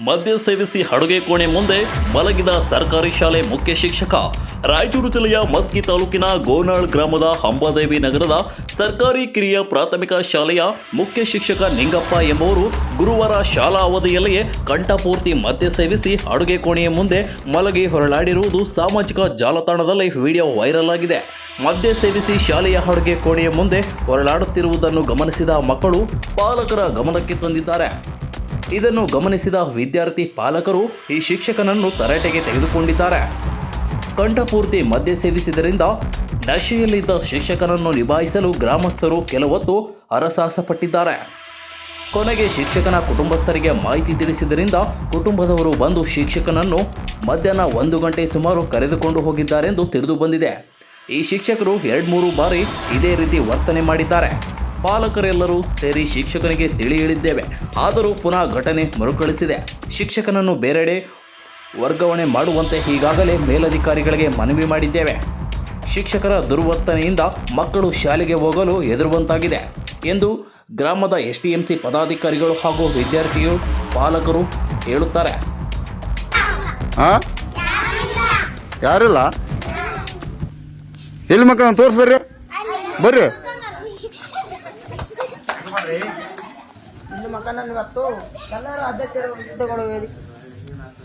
ಮದ್ಯ ಸೇವಿಸಿ ಅಡುಗೆ ಕೋಣೆ ಮುಂದೆ ಮಲಗಿದ ಸರ್ಕಾರಿ ಶಾಲೆ ಮುಖ್ಯ ಶಿಕ್ಷಕ. ರಾಯಚೂರು ಜಿಲ್ಲೆಯ ಮಸ್ಕಿ ತಾಲೂಕಿನ ಗೋನಾಳ್ ಗ್ರಾಮದ ಅಂಬಾದೇವಿ ನಗರದ ಸರ್ಕಾರಿ ಕಿರಿಯ ಪ್ರಾಥಮಿಕ ಶಾಲೆಯ ಮುಖ್ಯ ಶಿಕ್ಷಕ ನಿಂಗಪ್ಪ ಎಂಬುವರು ಗುರುವಾರ ಶಾಲಾ ಅವಧಿಯಲ್ಲಿಯೇ ಕಂಠಪೂರ್ತಿ ಮದ್ಯ ಸೇವಿಸಿ ಅಡುಗೆ ಕೋಣೆಯ ಮುಂದೆ ಮಲಗಿ ಹೊರಳಾಡಿರುವುದು ಸಾಮಾಜಿಕ ಜಾಲತಾಣದಲ್ಲಿ ವಿಡಿಯೋ ವೈರಲ್ ಆಗಿದೆ. ಮದ್ಯ ಸೇವಿಸಿ ಶಾಲೆಯ ಅಡುಗೆ ಕೋಣೆಯ ಮುಂದೆ ಹೊರಳಾಡುತ್ತಿರುವುದನ್ನು ಗಮನಿಸಿದ ಮಕ್ಕಳು ಪಾಲಕರ ಗಮನಕ್ಕೆ ತಂದಿದ್ದಾರೆ. ಇದನ್ನು ಗಮನಿಸಿದ ವಿದ್ಯಾರ್ಥಿ ಪಾಲಕರು ಈ ಶಿಕ್ಷಕನನ್ನು ತರಾಟೆಗೆ ತೆಗೆದುಕೊಂಡಿದ್ದಾರೆ. ಕಂಠಪೂರ್ತಿ ಮದ್ಯ ಸೇವಿಸಿದ್ದರಿಂದ ನಶೆಯಲ್ಲಿದ್ದ ಶಿಕ್ಷಕನನ್ನು ನಿಭಾಯಿಸಲು ಗ್ರಾಮಸ್ಥರು ಕೆಲವೊತ್ತು ಹರಸಾಹಸಪಟ್ಟಿದ್ದಾರೆ. ಕೊನೆಗೆ ಶಿಕ್ಷಕನ ಕುಟುಂಬಸ್ಥರಿಗೆ ಮಾಹಿತಿ ತಿಳಿಸಿದ್ದರಿಂದ ಕುಟುಂಬದವರು ಬಂದು ಶಿಕ್ಷಕನನ್ನು ಮಧ್ಯಾಹ್ನ 1 ಗಂಟೆ ಸುಮಾರು ಕರೆದುಕೊಂಡು ಹೋಗಿದ್ದಾರೆಂದು ತಿಳಿದು ಬಂದಿದೆ. ಈ ಶಿಕ್ಷಕರು 2-3 ಬಾರಿ ಇದೇ ರೀತಿ ವರ್ತನೆ ಮಾಡಿದ್ದಾರೆ. ಪಾಲಕರೆಲ್ಲರೂ ಸೇರಿ ಶಿಕ್ಷಕನಿಗೆ ತಿಳಿ ಹೇಳಿದ್ದೇವೆ, ಆದರೂ ಪುನಃ ಘಟನೆ ಮರುಕಳಿಸಿದೆ. ಶಿಕ್ಷಕನನ್ನು ಬೇರೆಡೆ ವರ್ಗಾವಣೆ ಮಾಡುವಂತೆ ಈಗಾಗಲೇ ಮೇಲಧಿಕಾರಿಗಳಿಗೆ ಮನವಿ ಮಾಡಿದ್ದೇವೆ. ಶಿಕ್ಷಕರ ದುರ್ವರ್ತನೆಯಿಂದ ಮಕ್ಕಳು ಶಾಲೆಗೆ ಹೋಗಲು ಹೆದರುವಂತಾಗಿದೆ ಎಂದು ಗ್ರಾಮದ STMC ಪದಾಧಿಕಾರಿಗಳು ಹಾಗೂ ವಿದ್ಯಾರ್ಥಿಗಳು ಪಾಲಕರು ಹೇಳುತ್ತಾರೆ. ಯಾರಿಲ್ಲ ಎಲ್ಲಿ ಮಕ್ಕಳ ತೋರಿಸ್ಬರ್ರಿ ಬರ್ರಿ.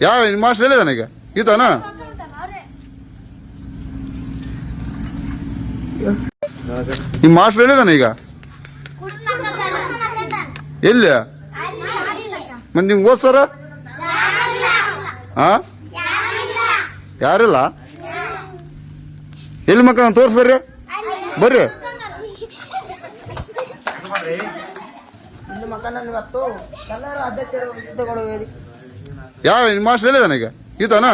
ಯಾರು ನಿಮ್ಮ ಮಾಸ್ಟರ್ ಹೇಳಿದಾನ ಈಗ ಈತಾನ? ನಿಮ್ಮ ಮಾಸ್ಟರ್ ಹೇಳಿದಾನ ಈಗ ಎಲ್ಲಿ ಮತ್ತೆ ನಿಮ್ಗೆ ಓದ್ಸರ ಯಾರಿಲ್ಲ ಎಲ್ಲಿ ಮಕ್ಕಳ ತೋರಿಸ್ಬರ್ರಿ ಬರ್ರಿ. ಯಾರು ನಿಮ್ಮ ಮಾಸ್ಟರ್ ಹೇಳಿದಾನ ಈಗ ಈತಾನ?